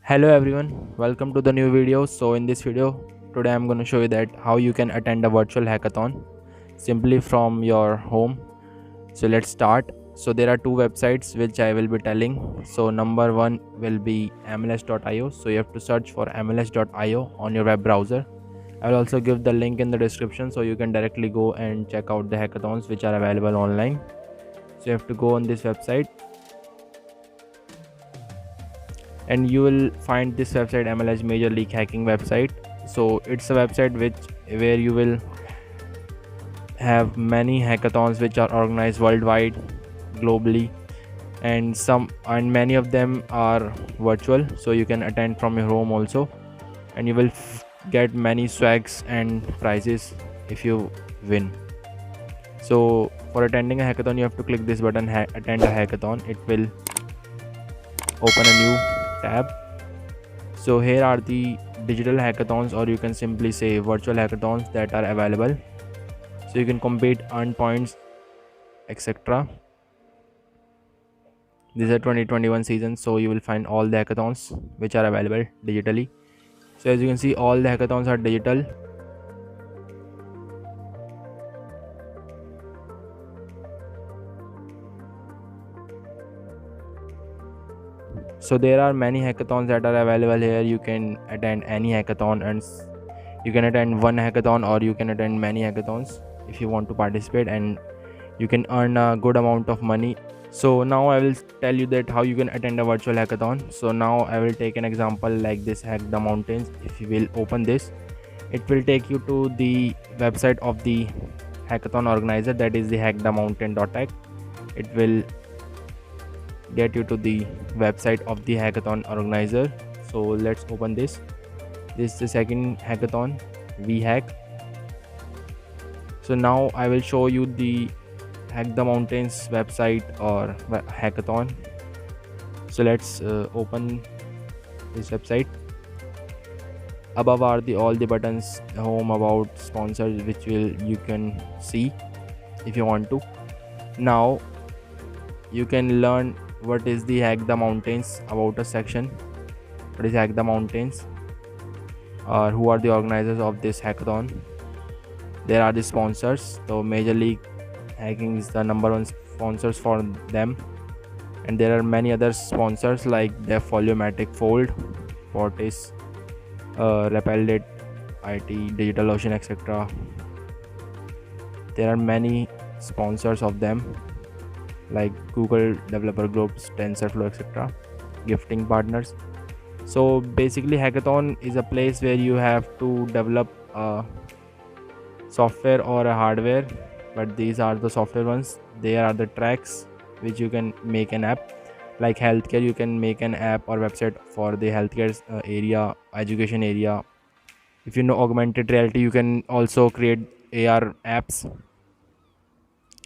Hello everyone, welcome to the new video. So in this video today I'm going to show you that how you can attend a virtual hackathon simply from your home. So let's start. So there are two websites which I will be telling. So number one will be mls.io. So you have to search for mls.io on your web browser. I will also give the link in the description so you can directly go and check out the hackathons which are available online. So you have to go on this website and you will find this website MLS Major League Hacking website. So it's a website where you will have many hackathons which are organized worldwide, globally, and many of them are virtual, so you can attend from your home also, and you will get many swags and prizes if you win. So for attending a hackathon you have to click this button, attend a hackathon. It will open a new tab. So here are the digital hackathons, or you can simply say virtual hackathons, that are available. So you can compete, earn points, etc. This is a 2021 season, so you will find all the hackathons which are available digitally. So as you can see, all the hackathons are digital. So there are many hackathons that are available here. You can attend any hackathon, and you can attend one hackathon or you can attend many hackathons if you want to participate, and you can earn a good amount of money. So now I will tell you that how you can attend a virtual hackathon. So now I will take an example like this Hack the Mountains. If you will open this, it will take you to the website of the hackathon organizer, that is the hackthemountain.tech. It will get you to the website of the hackathon organizer. So let's open this. This is the second hackathon, VHack. So now I will show you the Hack the Mountains website or hackathon. So let's open this website. Above are all the buttons: home, about, sponsors, which you can see if you want to. Now you can learn what is the Hack the Mountains, about a section. What is Hack the Mountains, or who are the organizers of this hackathon? There are the sponsors. So Major League Hacking is the number one sponsors for them, and there are many other sponsors like Def, Volumatic, Fold, Fortis, Repelled, IT, DigitalOcean, etc. There are many sponsors of them like Google Developer Groups, TensorFlow, etc. Gifting partners. So basically hackathon is a place where you have to develop a software or a hardware, but these are the software ones. There are the tracks which you can make an app. Like healthcare, you can make an app or website for the healthcare area, education area. If you know augmented reality, you can also create AR apps.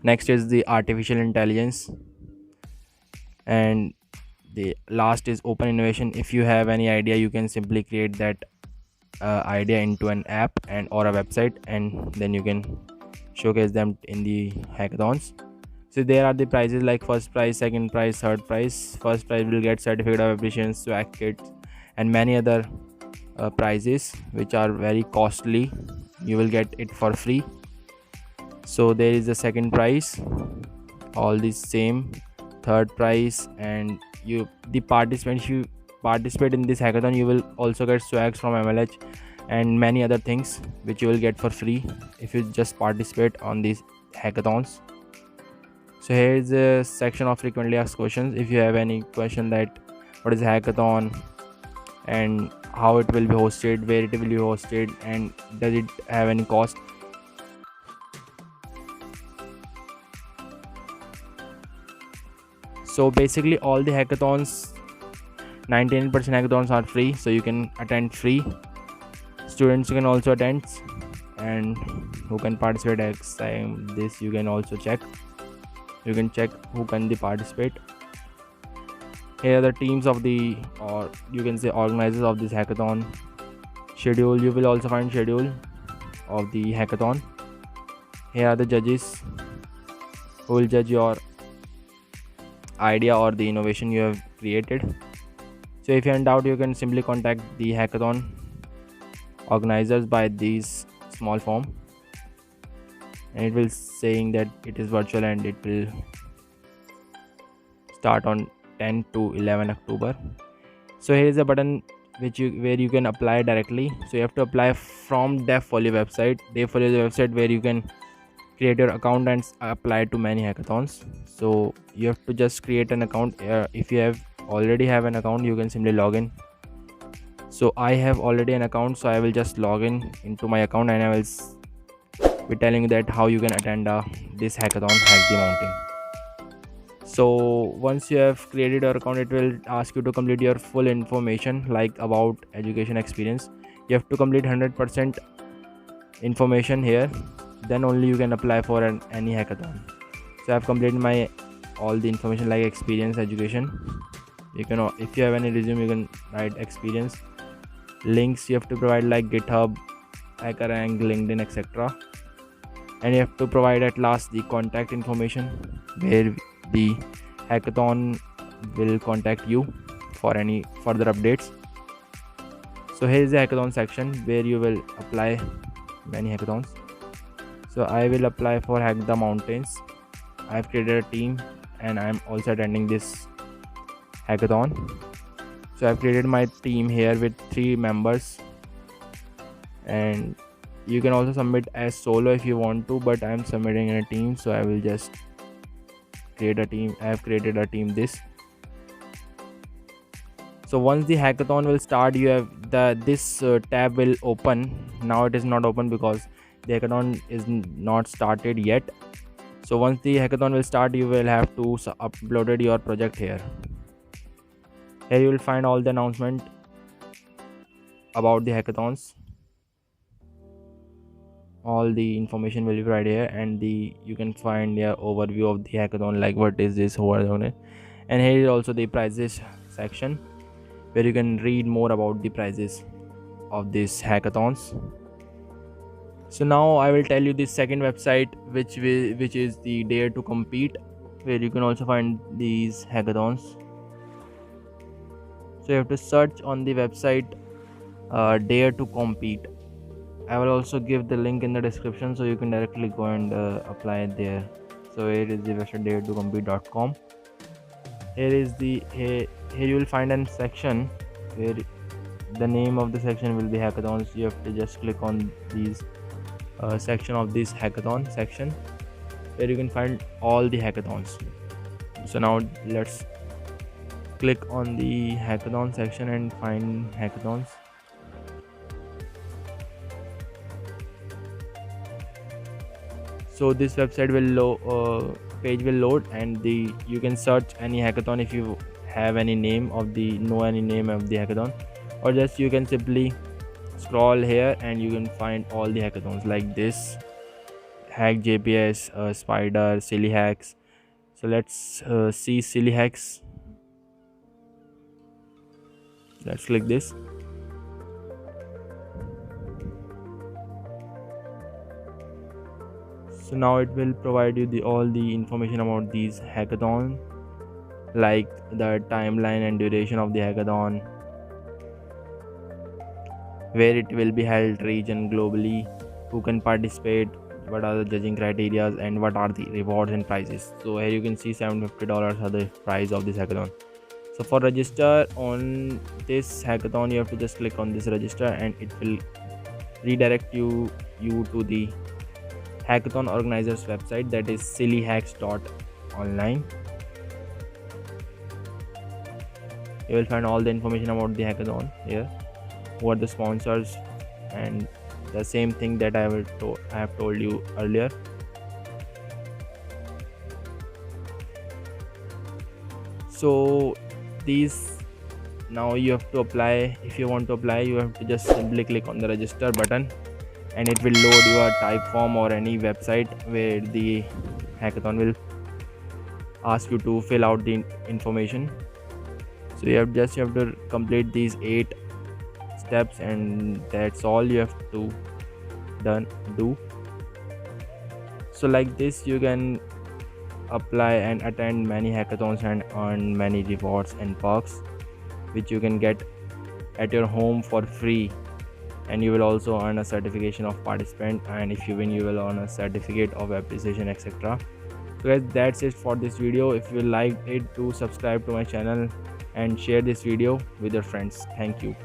Next is the artificial intelligence, and the last is open innovation. If you have any idea, you can simply create that idea into an app and or a website, and then you can showcase them in the hackathons. So there are the prizes like first prize, second prize, third prize. First prize will get certificate of appreciation, swag kits, and many other prizes which are very costly. You will get it for free. So there is the second prize, all the same. Third prize, and if you participate in this hackathon, you will also get swags from MLH and many other things which you will get for free if you just participate on these hackathons. So here is a section of frequently asked questions. If you have any question that what is a hackathon and how it will be hosted, where it will be hosted, and does it have any cost. So basically all the hackathons, 99% hackathons are free, so you can attend free. Students can also attend, and who can participate next time, this you can also check. You can check who can participate. Here are the teams of the, or you can say organizers of this hackathon. Schedule, you will also find schedule of the hackathon. Here are the judges who will judge your idea or the innovation you have created. So if you're in doubt, you can simply contact the hackathon organizers by these small form, and it will saying that it is virtual and it will start on 10 to 11 October. So here is a button where you can apply directly. So you have to apply from Devfolio website. Devfolio is a website where you can create your account and apply to many hackathons. So you have to just create an account. If you already have an account, you can simply log in. So I have already an account, so I will just log in into my account, and I will be telling you that how you can attend this hackathon, Hack the Mountain. So once you have created your account, it will ask you to complete your full information, like about education experience. You have to complete 100% information here, then only you can apply for any hackathon. So I have completed my all the information like experience, education. You can, if you have any resume, you can write experience. Links you have to provide like GitHub, HackerRank, LinkedIn, etc. And you have to provide at last the contact information where the hackathon will contact you for any further updates. So here is the hackathon section where you will apply many hackathons. So I will apply for Hack the Mountains. I have created a team and I am also attending this hackathon. So I have created my team here with 3 members, and you can also submit as solo if you want to, but I am submitting in a team, so I will just create a team. I have created a team this. So once the hackathon will start, you have this tab will open. Now it is not open because the hackathon is not started yet. So once the hackathon will start, you will have to upload your project here. Here you will find all the announcement about the hackathons. All the information will be right here, and you can find your overview of the hackathon, like what is this, who are on it. And here is also the prizes section where you can read more about the prizes of these hackathons. So now I will tell you the second website, which is the Dare to Compete, where you can also find these hackathons. So you have to search on the website Dare to Compete. I will also give the link in the description, so you can directly go and apply it there. So here is the website daretocompete.com. Here you will find a section where the name of the section will be hackathons. You have to just click on these section of this hackathon section where you can find all the hackathons. So now let's click on the hackathon section and find hackathons. So this website will page will load, and you can search any hackathon if you have any name of the hackathon, or just you can simply scroll here and you can find all the hackathons like this: Hack JPS, Spider, Silly Hacks. So let's see Silly Hacks. Let's click this. So now it will provide you all the information about these hackathon, like the timeline and duration of the hackathon, where it will be held, region, globally, who can participate, what are the judging criteria, and what are the rewards and prizes. So here you can see $750 are the prize of this hackathon. So for register on this hackathon, you have to just click on this register, and it will redirect you to the hackathon organizers website, that is sillyhacks.online. You will find all the information about the hackathon here, who are the sponsors, and the same thing that I have told you earlier. So now you have to apply. If you want to apply, you have to just simply click on the register button, and it will load your Typeform or any website where the hackathon will ask you to fill out the information. So you have to complete these 8 steps, and that's all you have to do. So like this, you can apply and attend many hackathons and earn many rewards and perks. which you can get at your home for free, and you will also earn a certification of participant, and if you win you will earn a certificate of appreciation, etc. So guys, that's it for this video. If you liked it, do subscribe to my channel and share this video with your friends. Thank you.